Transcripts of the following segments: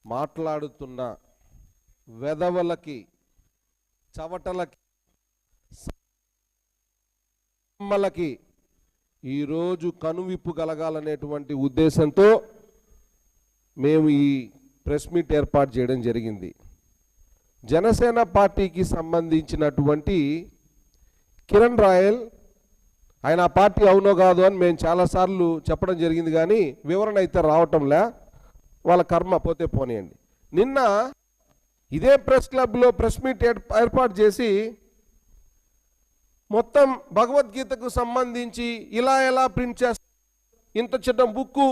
మాట్లాడుతున్న వెధవలకి, చవటలకి, సమ్మలకి ఈరోజు కనువిప్పు కలగాలనేటువంటి ఉద్దేశంతో మేము ఈ ప్రెస్ మీట్ ఏర్పాటు చేయడం జరిగింది. జనసేన పార్టీకి సంబంధించినటువంటి కిరణ్ రాయల్, ఆయన ఆ పార్టీ అవునో కాదు అని మేము చాలాసార్లు చెప్పడం జరిగింది, కానీ వివరణ అయితే రావటంలే. వాళ్ళ కర్మ, పోతే పోనీయండి. నిన్న ఇదే ప్రెస్ క్లబ్లో ప్రెస్ మీట్ ఏర్పాటు చేసి మొత్తం భగవద్గీతకు సంబంధించి ఎలా ప్రింట్ చేస్తారు, ఇంత చిన్న బుక్కు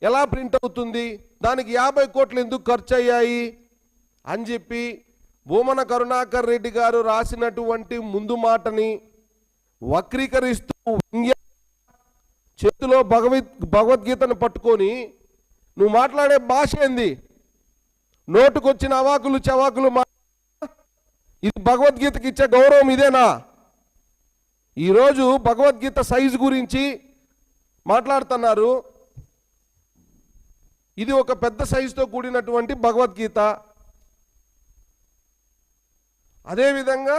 ఎలా ప్రింట్ అవుతుంది, దానికి 50 కోట్లు ఎందుకు ఖర్చు అయ్యాయి అని చెప్పి భూమన కరుణాకర్ రెడ్డి గారు రాసినటువంటి ముందు మాటని వక్రీకరిస్తూ చేతిలో భగవద్గీతను పట్టుకొని నువ్వు మాట్లాడే భాష ఏంది, నోటుకొచ్చిన అవాకులు చవాకులు, ఇది భగవద్గీతకి ఇచ్చే గౌరవం ఇదేనా? ఈరోజు భగవద్గీత సైజు గురించి మాట్లాడుతున్నారు. ఇది ఒక పెద్ద సైజుతో కూడినటువంటి భగవద్గీత. అదేవిధంగా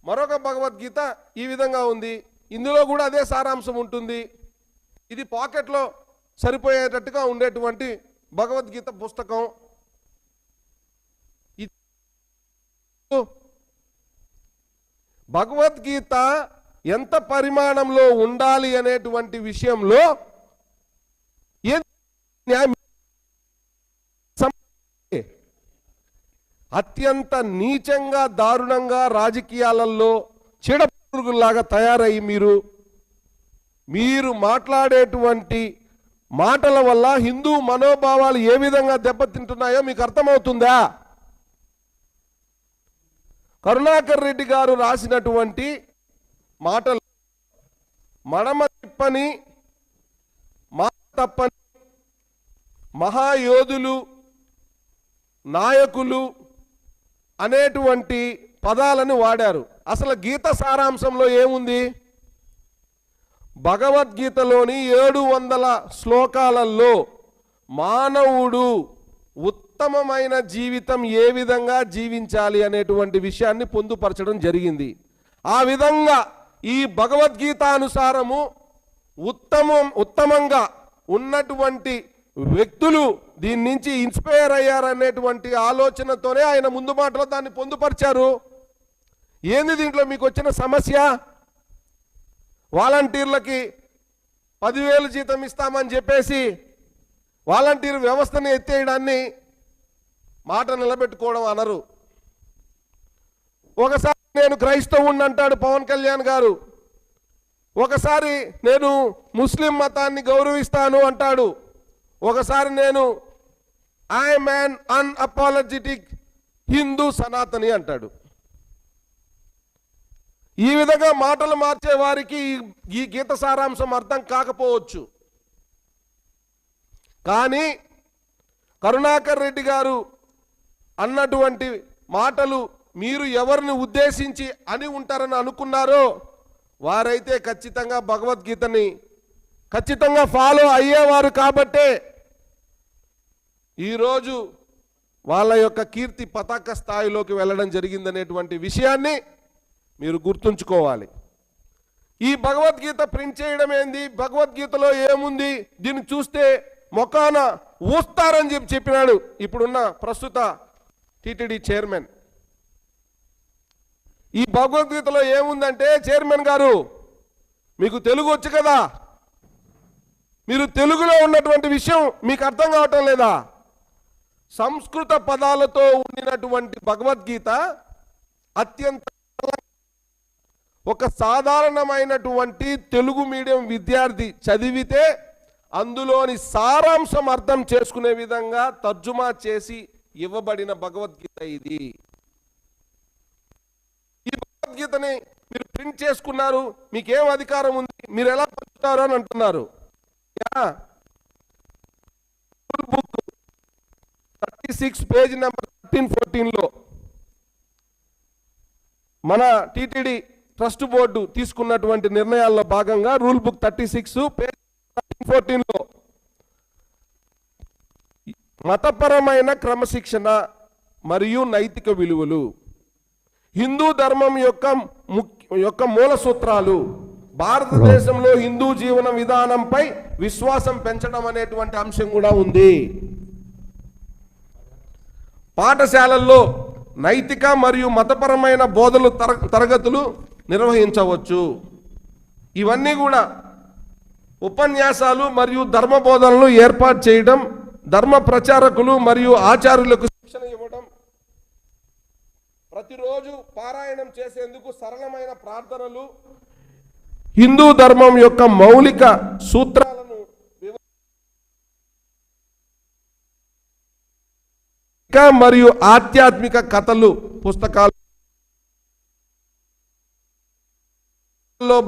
మరొక భగవద్గీత ఈ విధంగా ఉంది, ఇందులో కూడా అదే సారాంశం ఉంటుంది. ఇది పాకెట్లో సరిపోయేటట్టుగా ఉండేటువంటి భగవద్గీత పుస్తకం. భగవద్గీత ఎంత పరిమాణంలో ఉండాలి అనేటువంటి విషయంలో అత్యంత నీచంగా, దారుణంగా రాజకీయాలలో చీడపురుగుల్లాగా తయారయ్యి మీరు మాట్లాడేటువంటి మాటల వల్ల హిందూ మనోభావాలు ఏ విధంగా దెబ్బతింటున్నాయో మీకు అర్థమవుతుందా? కరుణాకర్ రెడ్డి గారు రాసినటువంటి మాటలు మడమ తిప్పని, మాట తప్పని మహాయోధులు, నాయకులు అనేటువంటి పదాలను వాడారు. అసలు గీత సారాంశంలో ఏముంది? భగవద్గీతలోని 700 శ్లోకాలలో మానవుడు ఉత్తమమైన జీవితం ఏ విధంగా జీవించాలి అనేటువంటి విషయాన్ని పొందుపరచడం జరిగింది. ఆ విధంగా ఈ భగవద్గీత అనుసారము ఉత్తమంగా ఉన్నటువంటి వ్యక్తులు దీని నుంచి ఇన్స్పైర్ అయ్యారనేటువంటి ఆలోచనతోనే ఆయన ముందు మాటలో దాన్ని పొందుపరిచారు. ఏంది దీంట్లో మీకు వచ్చిన సమస్య? వాలంటీర్లకి 10,000 జీతం ఇస్తామని చెప్పేసి వాలంటీర్ వ్యవస్థని ఎత్తేయడాన్ని మాట నిలబెట్టుకోవడం అనరు. ఒకసారి నేను క్రైస్తవుణ్ణి అంటాడు పవన్ కళ్యాణ్ గారు, ఒకసారి నేను ముస్లిం మతాన్ని గౌరవిస్తాను అంటాడు, ఒకసారి నేను I'm an unapologetic Hindu Sanatani అంటాడు. ఈ విధంగా మాటలు మార్చే వారికి ఈ గీత సారాంశం అర్థం కాకపోవచ్చు, కానీ కరుణాకర్ రెడ్డి గారు అన్నటువంటి మాటలు మీరు ఎవరిని ఉద్దేశించి అని ఉంటారని అనుకున్నారో వారైతే ఖచ్చితంగా భగవద్గీతని ఖచ్చితంగా ఫాలో అయ్యేవారు కాబట్టే ఈరోజు వాళ్ళ యొక్క కీర్తి పతాక స్థాయిలోకి వెళ్ళడం జరిగిందనేటువంటి విషయాన్ని మీరు గుర్తుంచుకోవాలి. ఈ భగవద్గీత ప్రింట్ చేయడం ఏంది, భగవద్గీతలో ఏముంది, దీన్ని చూస్తే మొకాన ఊస్తారని చెప్పినాడు ఇప్పుడున్న ప్రస్తుత టిటిడి చైర్మన్. ఈ భగవద్గీతలో ఏముందంటే, చైర్మన్ గారు మీకు తెలుగు వచ్చు కదా, మీరు తెలుగులో ఉన్నటువంటి విషయం మీకు అర్థం కావటం లేదా? సంస్కృత పదాలతో ఉండినటువంటి భగవద్గీత అత్యంత ఒక సాధారణమైనటువంటి తెలుగు మీడియం విద్యార్థి చదివితే అందులోని సారాంశం అర్థం చేసుకునే విధంగా తర్జుమా చేసి ఇవ్వబడిన భగవద్గీత ఇది. ఈ భగవద్గీతని మీరు ప్రింట్ చేసుకున్నారు, మీకేం అధికారం ఉంది, మీరు ఎలా పంచుతారు అని అంటున్నారు. బుక్ 36 పేజ్ నెంబర్ 13-14లో మన టిటిడి ట్రస్ట్ బోర్డు తీసుకున్నటువంటి నిర్ణయాల్లో భాగంగా రూల్ బుక్ 36 పేజ్ 13-14లో మతపరమైన క్రమశిక్షణ మరియు నైతిక విలువలు, హిందూ ధర్మం యొక్క మూల సూత్రాలు, భారతదేశంలో హిందూ జీవన విధానంపై విశ్వాసం పెంచడం అనేటువంటి అంశం కూడా ఉంది. పాఠశాలల్లో నైతిక మరియు మతపరమైన బోధనలు తరగతులు నిర్వహించవచ్చు. ఇవన్నీ కూడా ఉపన్యాసాలు మరియు ధర్మ బోధనలు ఏర్పాటు చేయడం, ధర్మ ప్రచారకులు మరియు ఆచార్యులకు శిక్షణ ఇవ్వడం, ప్రతిరోజు పారాయణం చేసేందుకు సరళమైన ప్రార్థనలు, హిందూ ధర్మం యొక్క మౌలిక సూత్రాలను మరియు ఆధ్యాత్మిక కథలు పుస్తకాలలో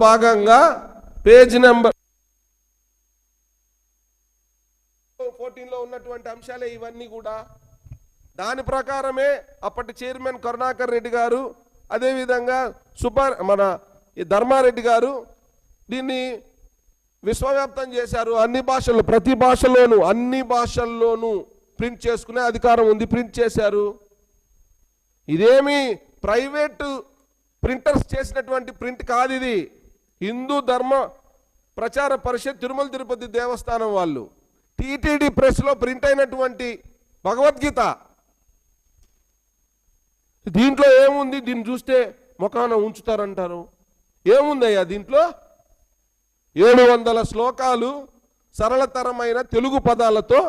భాగంగా పేజ్ నెంబర్ 14లో ఉన్నటువంటి అంశాలే ఇవన్నీ కూడా. దాని ప్రకారమే అప్పటి చైర్మన్ కరుణాకర్ రెడ్డి గారు, అదేవిధంగా మన ధర్మారెడ్డి గారు దీన్ని విశ్వవ్యాప్తం చేశారు. అన్ని భాషల్లో, ప్రతి భాషలోనూ, అన్ని భాషల్లోనూ ప్రింట్ చేసుకునే అధికారం ఉంది, ప్రింట్ చేశారు. ఇదేమి ప్రైవేటు ప్రింటర్స్ చేసినటువంటి ప్రింట్ కాదు, ఇది హిందూ ధర్మ ప్రచార పరిషత్ తిరుమల తిరుపతి దేవస్థానం వాళ్ళు టీటీడీ ప్రెస్లో ప్రింట్ అయినటువంటి భగవద్గీత. దీంట్లో ఏముంది? దీన్ని చూస్తే ముఖాన ఉంచుతారంటారు. ఏముందయ్యా దీంట్లో? 700 శ్లోకాలు సరళతరమైన తెలుగు పదాలతో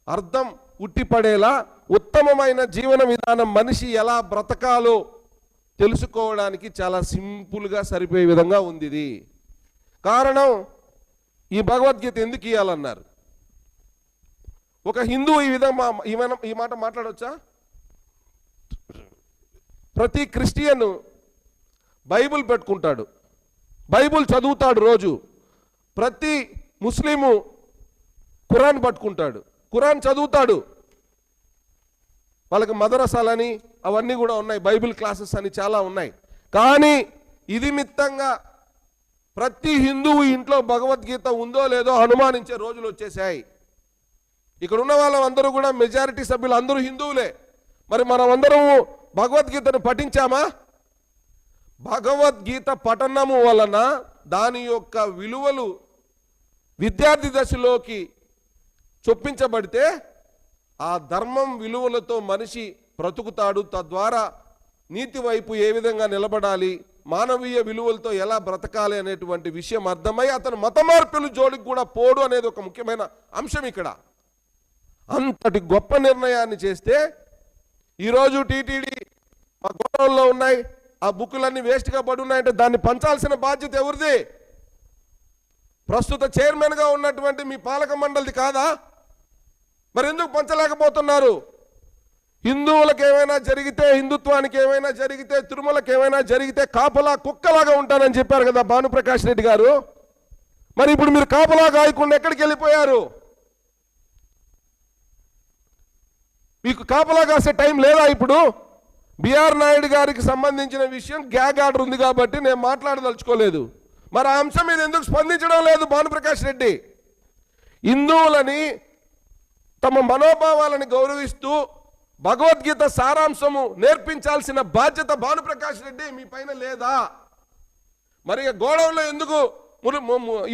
అర్థం ఉట్టిపడేలా ఉత్తమమైన జీవన విధానం, మనిషి ఎలా బ్రతకాలో తెలుసుకోవడానికి చాలా సింపుల్గా సరిపోయే విధంగా ఉంది ఇది. కారణం, ఈ భగవద్గీత ఎందుకు ఇవ్వాలన్నారు? ఒక హిందూ ఈ మాట మాట్లాడవచ్చా? ప్రతి క్రిస్టియన్ బైబిల్ పెట్టుకుంటాడు, బైబిల్ చదువుతాడు రోజు. ప్రతి ముస్లిము ఖురాన్ పట్టుకుంటాడు, ఖురాన్ చదువుతాడు. వాళ్ళకి మదరసాలని అవన్నీ కూడా ఉన్నాయి, బైబిల్ క్లాసెస్ అని చాలా ఉన్నాయి. కానీ ఇది మిత్తంగా ప్రతి హిందువు ఇంట్లో భగవద్గీత ఉందో లేదో అనుమానించే రోజులు వచ్చేసాయి. ఇక్కడ ఉన్న వాళ్ళందరూ కూడా మెజారిటీ సభ్యులు అందరూ హిందువులే. మరి మనం అందరము భగవద్గీతను పఠించామా? భగవద్గీత పఠనము వలన దాని యొక్క విలువలు విద్యార్థి దశలోకి చొప్పించబడితే ఆ ధర్మం విలువలతో మనిషి బ్రతుకుతాడు. తద్వారా నీతి వైపు ఏ విధంగా నిలబడాలి, మానవీయ విలువలతో ఎలా బ్రతకాలి అనేటువంటి విషయం అర్థమై అతను మత మార్పులు జోలికి కూడా పోడు అనేది ఒక ముఖ్యమైన అంశం ఇక్కడ. అంతటి గొప్ప నిర్ణయాన్ని చేస్తే ఈరోజు టీటీడీ మా గోడౌన్లో ఉన్నాయి, ఆ బుక్కులన్నీ వేస్ట్గా పడి ఉన్నాయంటే దాన్ని పంచాల్సిన బాధ్యత ఎవరిది? ప్రస్తుత చైర్మన్గా ఉన్నటువంటి మీ పాలక మండలిది కాదా? మరి ఎందుకు పంచలేకపోతున్నారు? హిందువులకు ఏమైనా జరిగితే, హిందుత్వానికి ఏమైనా జరిగితే, తిరుమలకి ఏమైనా జరిగితే కాపలా కుక్కలాగా ఉంటానని చెప్పారు కదా భానుప్రకాష్ రెడ్డి గారు. మరి ఇప్పుడు మీరు కాపలా గాయకుండా ఎక్కడికి వెళ్ళిపోయారు? మీకు కాపలా కాసే టైం లేదా ఇప్పుడు? బిఆర్ నాయుడు గారికి సంబంధించిన విషయం గ్యాగ్ ఆర్డర్ ఉంది కాబట్టి నేను మాట్లాడదలుచుకోలేదు. మరి ఆ అంశం మీద ఎందుకు స్పందించడం లేదు భానుప్రకాష్ రెడ్డి? హిందువులని తమ మనోభావాలను గౌరవిస్తూ భగవద్గీత సారాంశము నేర్పించాల్సిన బాధ్యత భానుప్రకాష్ రెడ్డి మీ పైన లేదా? మరి గోడౌన్లో ఎందుకు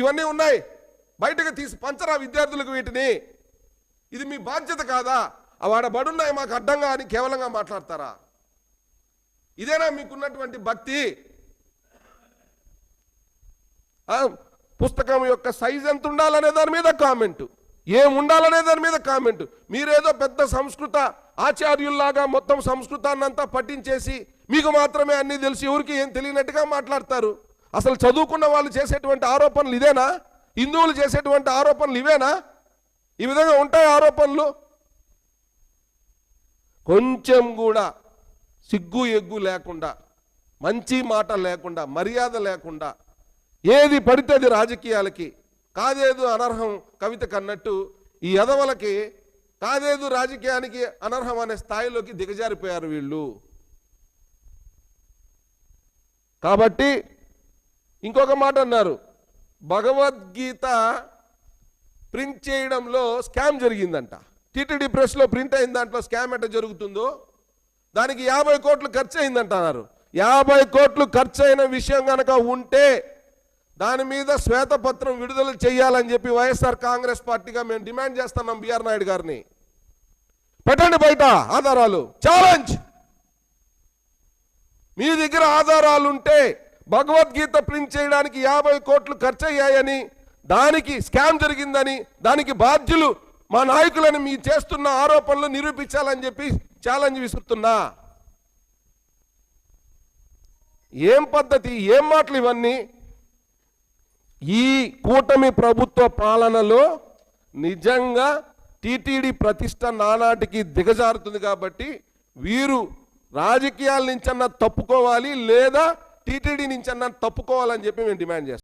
ఇవన్నీ ఉన్నాయి? బయటకు తీసి పంచరా విద్యార్థులకు వీటిని? ఇది మీ బాధ్యత కాదా? వాడ బడున్నాయి మాకు అడ్డంగా అని కేవలంగా మాట్లాడతారా? ఇదేనా మీకున్నటువంటి భక్తి? పుస్తకం యొక్క సైజ్ ఎంత ఉండాలనే దాని మీద కామెంటు, ఏం ఉండాలనే దాని మీద కామెంటు. మీరేదో పెద్ద సంస్కృత ఆచార్యుల్లాగా మొత్తం సంస్కృతాన్ని అంతా పట్టించేసి మీకు మాత్రమే అన్నీ తెలిసి ఎవరికి ఏం తెలియనట్టుగా మాట్లాడతారు. అసలు చదువుకున్న వాళ్ళు చేసేటువంటి ఆరోపణలు ఇదేనా? హిందువులు చేసేటువంటి ఆరోపణలు ఇవేనా? ఈ విధంగా ఉంటాయి ఆరోపణలు? కొంచెం కూడా సిగ్గు ఎగ్గు లేకుండా, మంచి మాట లేకుండా, మర్యాద లేకుండా ఏది పడితే అది రాజకీయాలకి, కాదేదు అనర్హం కవిత కన్నట్టు ఈ యదవలకి కాదేదు రాజకీయానికి అనర్హం అనే స్థాయిలోకి దిగజారిపోయారు వీళ్ళు. కాబట్టి ఇంకొక మాట అన్నారు, భగవద్గీత ప్రింట్ చేయడంలో స్కామ్ జరిగిందంట. టీటీడీ ప్రెస్లో ప్రింట్ అయిన దాంట్లో స్కామ్ ఎట్ట జరుగుతుందో దానికి 50 కోట్లు ఖర్చు అయిందంటున్నారు. 50 కోట్లు ఖర్చు అయిన విషయం కనుక ఉంటే దాని మీద శ్వేతపత్రం విడుదల చేయాలని చెప్పి వైఎస్ఆర్ కాంగ్రెస్ పార్టీగా మేము డిమాండ్ చేస్తున్నాం. బిఆర్ నాయుడు గారిని పెట్టండి బయట ఆధారాలు. ఛాలెంజ్. మీ దగ్గర ఆధారాలు ఉంటే భగవద్గీత ప్రింట్ చేయడానికి 50 కోట్లు ఖర్చు అయ్యాయని, దానికి స్కామ్ జరిగిందని, దానికి బాధ్యులు మా నాయకులని మీ చేస్తున్న ఆరోపణలు నిరూపించాలని చెప్పి ఛాలెంజ్ విసురుతున్నా. ఏం పద్ధతి, ఏం మాటలు ఇవన్నీ? ఈ కూటమి ప్రభుత్వ పాలనలో నిజంగా టీటీడీ ప్రతిష్ట నానాటికి దిగజారుతుంది. కాబట్టి వీరు రాజకీయాల నుంచన్నా తప్పుకోవాలి, లేదా టీటీడీ నుంచన్నా తప్పుకోవాలని చెప్పి మేము డిమాండ్ చేస్తాం.